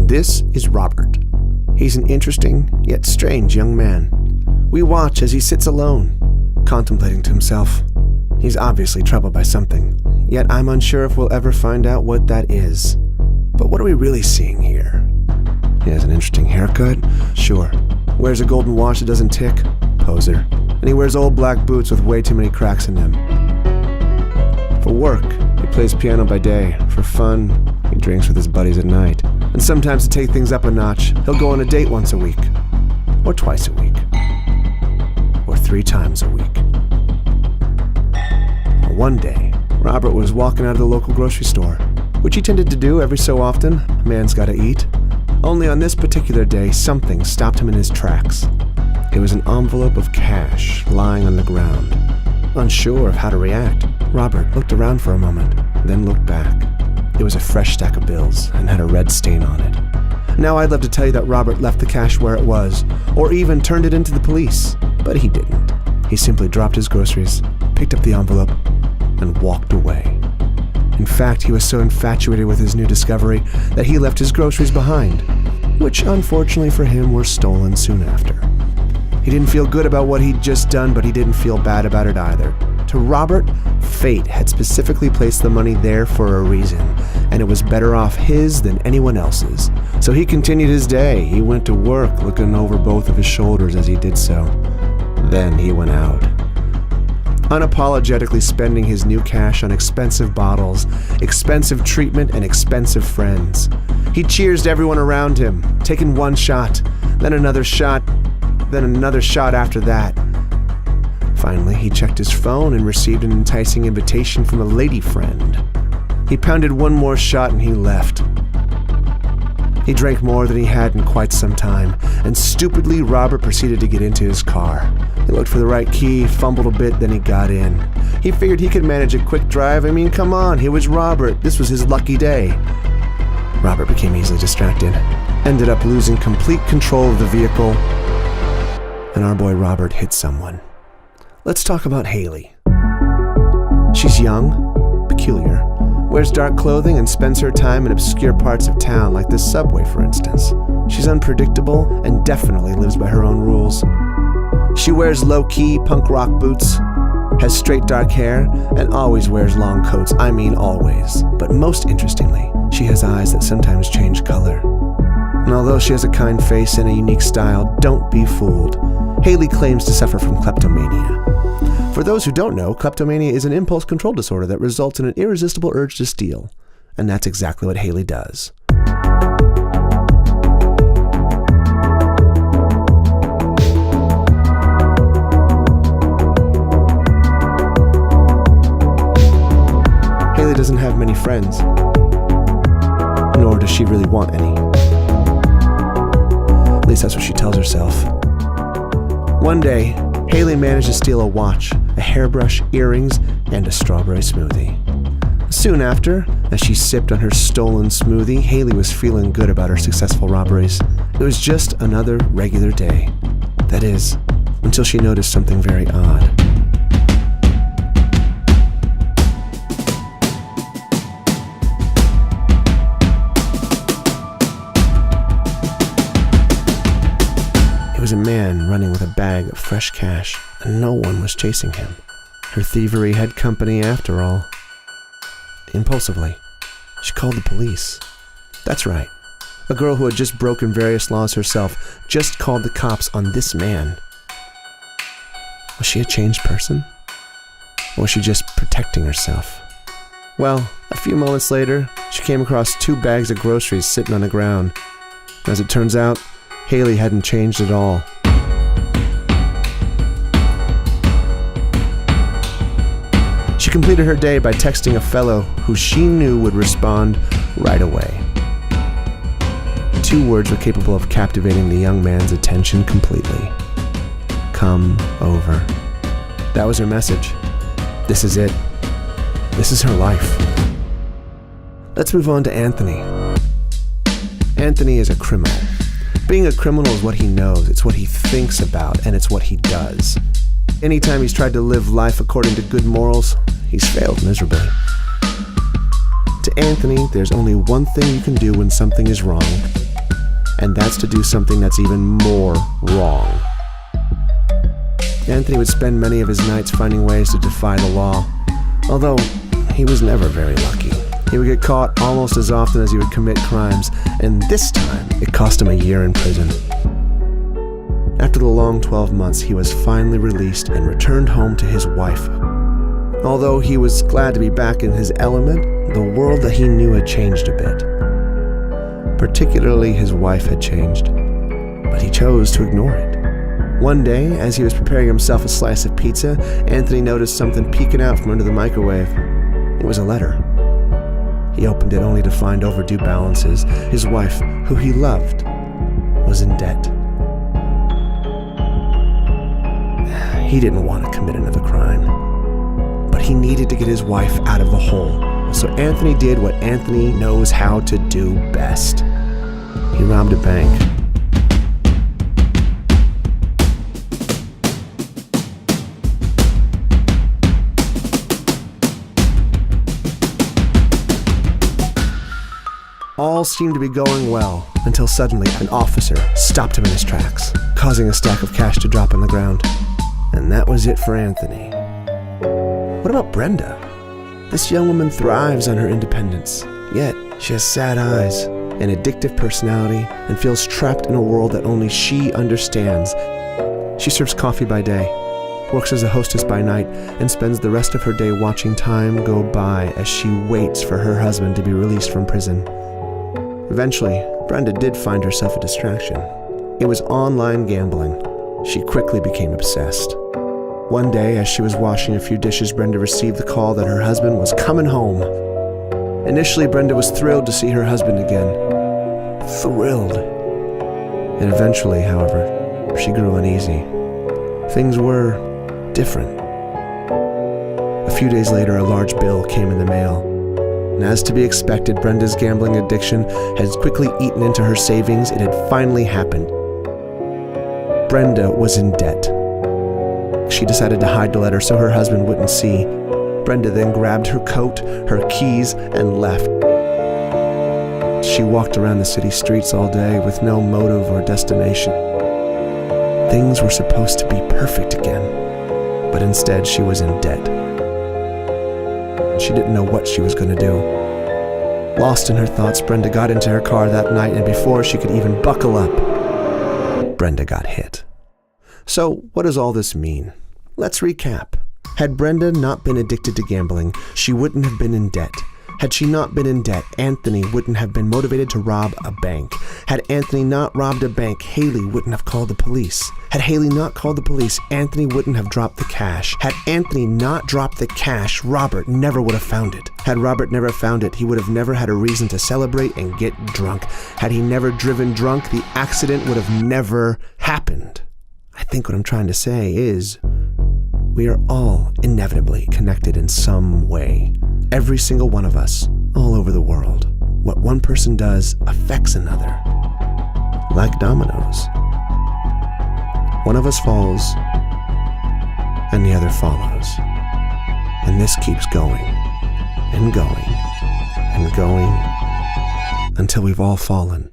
This is Robert. He's an interesting, yet strange young man. We watch as he sits alone, contemplating to himself. He's obviously troubled by something, yet I'm unsure if we'll ever find out what that is. But what are we really seeing here? He has an interesting haircut? Sure. Wears a golden watch that doesn't tick? Poser. And he wears old black boots with way too many cracks in them. For work, he plays piano by day. For fun, he drinks with his buddies at night. And sometimes to take things up a notch, he'll go on a date once a week. Or twice a week. Or 3 times a week. One day, Robert was walking out of the local grocery store, which he tended to do every so often. A man's gotta eat. Only on this particular day, something stopped him in his tracks. It was an envelope of cash lying on the ground. Unsure of how to react, Robert looked around for a moment, then looked back. It was a fresh stack of bills and had a red stain on it. Now I'd love to tell you that Robert left the cash where it was, or even turned it into the police, but he didn't. He simply dropped his groceries, picked up the envelope, and walked away. In fact, he was so infatuated with his new discovery that he left his groceries behind, which unfortunately for him were stolen soon after. He didn't feel good about what he'd just done, but he didn't feel bad about it either. To Robert, fate had specifically placed the money there for a reason, and it was better off his than anyone else's. So he continued his day. He went to work, looking over both of his shoulders as he did so. Then he went out, unapologetically spending his new cash on expensive bottles, expensive treatment, and expensive friends. He cheersed everyone around him, taking one shot, then another shot, then another shot after that. Finally, he checked his phone and received an enticing invitation from a lady friend. He pounded one more shot and he left. He drank more than he had in quite some time, and stupidly, Robert proceeded to get into his car. He looked for the right key, fumbled a bit, then he got in. He figured he could manage a quick drive. I mean, come on, he was Robert. This was his lucky day. Robert became easily distracted, ended up losing complete control of the vehicle, and our boy Robert hit someone. Let's talk about Haley. She's young, peculiar, wears dark clothing, and spends her time in obscure parts of town, like this subway, for instance. She's unpredictable and definitely lives by her own rules. She wears low-key punk rock boots, has straight dark hair, and always wears long coats. I mean always. But most interestingly, she has eyes that sometimes change color. And although she has a kind face and a unique style, don't be fooled. Haley claims to suffer from kleptomania. For those who don't know, kleptomania is an impulse control disorder that results in an irresistible urge to steal. And that's exactly what Haley does. Haley doesn't have many friends, nor does she really want any. At least that's what she tells herself. One day, Haley managed to steal a watch, a hairbrush, earrings, and a strawberry smoothie. Soon after, as she sipped on her stolen smoothie, Haley was feeling good about her successful robberies. It was just another regular day. That is, until she noticed something very odd. It was a man running with a bag of fresh cash, and no one was chasing him. Her thievery had company after all. Impulsively, she called the police. That's right. A girl who had just broken various laws herself just called the cops on this man. Was she a changed person? Or was she just protecting herself? Well, a few moments later, she came across 2 bags of groceries sitting on the ground. As it turns out, Haley hadn't changed at all. She completed her day by texting a fellow who she knew would respond right away. 2 words were capable of captivating the young man's attention completely. Come over. That was her message. This is it. This is her life. Let's move on to Anthony. Anthony is a criminal. Being a criminal is what he knows, it's what he thinks about, and it's what he does. Anytime he's tried to live life according to good morals, he's failed miserably. To Anthony, there's only one thing you can do when something is wrong, and that's to do something that's even more wrong. Anthony would spend many of his nights finding ways to defy the law, although he was never very lucky. He would get caught almost as often as he would commit crimes, and this time it cost him a year in prison. After the long 12 months, he was finally released and returned home to his wife. Although he was glad to be back in his element, the world that he knew had changed a bit. Particularly his wife had changed, but he chose to ignore it. One day, as he was preparing himself a slice of pizza, Anthony noticed something peeking out from under the microwave. It was a letter. He opened it only to find overdue balances. His wife, who he loved, was in debt. He didn't want to commit another crime, but he needed to get his wife out of the hole. So Anthony did what Anthony knows how to do best. He robbed a bank. All seemed to be going well, until suddenly an officer stopped him in his tracks, causing a stack of cash to drop on the ground. And that was it for Anthony. What about Brenda? This young woman thrives on her independence, yet she has sad eyes, an addictive personality, and feels trapped in a world that only she understands. She serves coffee by day, works as a hostess by night, and spends the rest of her day watching time go by as she waits for her husband to be released from prison. Eventually, Brenda did find herself a distraction. It was online gambling. She quickly became obsessed. One day, as she was washing a few dishes, Brenda received the call that her husband was coming home. Initially, Brenda was thrilled to see her husband again. Thrilled. And eventually, however, she grew uneasy. Things were different. A few days later, a large bill came in the mail. And as to be expected, Brenda's gambling addiction had quickly eaten into her savings. It had finally happened. Brenda was in debt. She decided to hide the letter so her husband wouldn't see. Brenda then grabbed her coat, her keys, and left. She walked around the city streets all day with no motive or destination. Things were supposed to be perfect again, but instead she was in debt. She didn't know what she was going to do. Lost in her thoughts, Brenda got into her car that night, and before she could even buckle up, Brenda got hit. So, what does all this mean? Let's recap. Had Brenda not been addicted to gambling, she wouldn't have been in debt. Had she not been in debt, Anthony wouldn't have been motivated to rob a bank. Had Anthony not robbed a bank, Haley wouldn't have called the police. Had Haley not called the police, Anthony wouldn't have dropped the cash. Had Anthony not dropped the cash, Robert never would have found it. Had Robert never found it, he would have never had a reason to celebrate and get drunk. Had he never driven drunk, the accident would have never happened. I think what I'm trying to say is, we are all inevitably connected in some way. Every single one of us, all over the world. What one person does affects another. Like dominoes. One of us falls, and the other follows. And this keeps going, and going, and going, until we've all fallen.